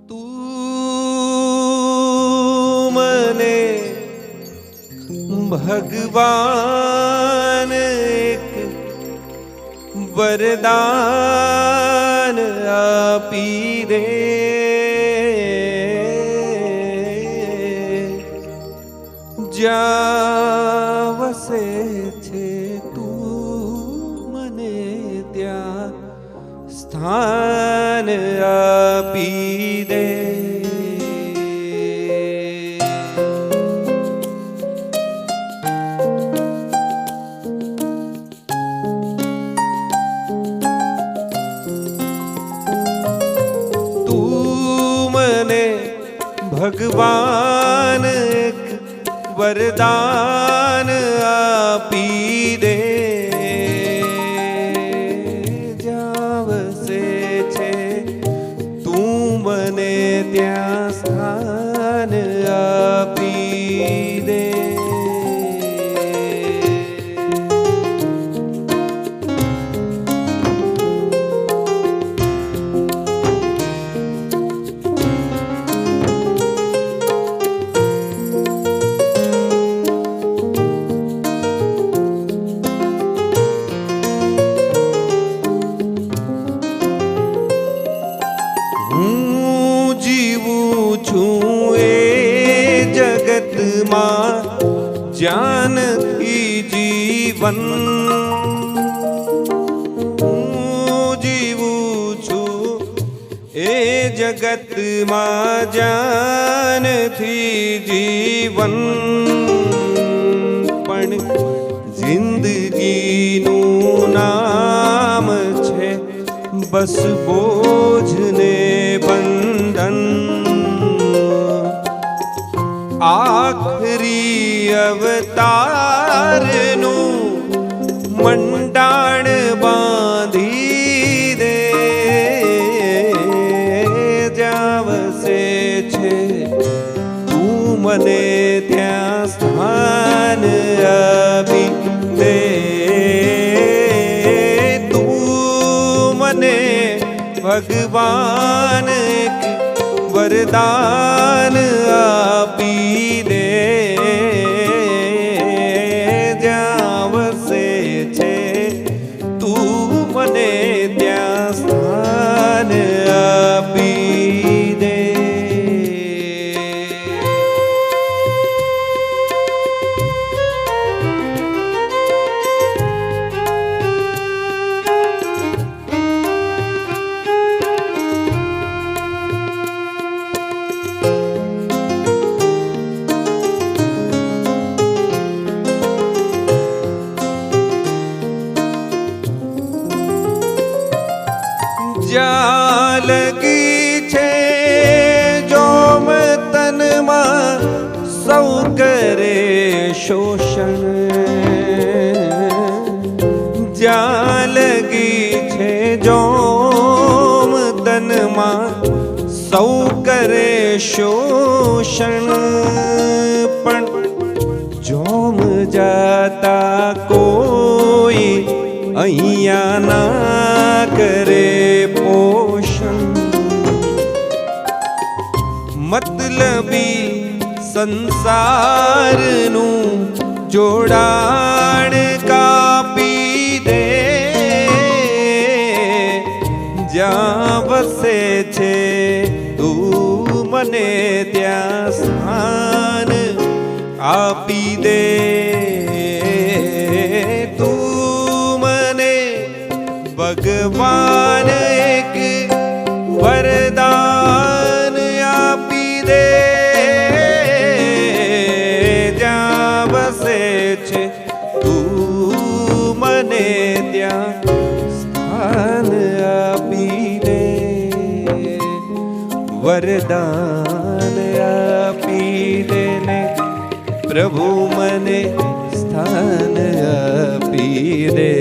તું મને ભગવાન એક વરદાન આપી દે, જ્યાં વસે છે તું મને ત્યાં સ્થાન આપી દે. ભગવાન એક વરદાન આપી દે, જ્યાં વસે છે તું મને ત્યાં સ્થાન આપી દે. જ્ઞાનથી જીવન હું જીવું છું એ જગતમાં, જ્ઞાનથી જીવન પણ જિંદગીનું નામ છે બસ બોજને બંધન. આખરી અવતારનું મંડાણ બાંધી દે, જ્યાં વસે છે તું મને ત્યાં સ્થાન આપી દે. તું મને ભગવાન વરદાન આપી દે, જ્યાં વસે છે તું મને ત્યાં સ્થાન આપી દે. જ્યાં લગી છે જોમ તનમાં સૌ કરે શોષણ, જ્યાં લગી છે જોમ તનમાં સૌ કરે શોષણ, પણ જોમ જાતા કોઈ અહીંયા ના કરે પોષણ. મતલબી સંસારનું જોડાણ કાપી દે, જ્યાં વસે છે તું મને ત્યાં સ્થાન આપી દે. ભગવાન એક વરદાન આપી દે, જ્યાં વસે છે તું મને ત્યાં સ્થાન આપી દે. વરદાન આપી દે ને પ્રભુ મને સ્થાન આપી દે.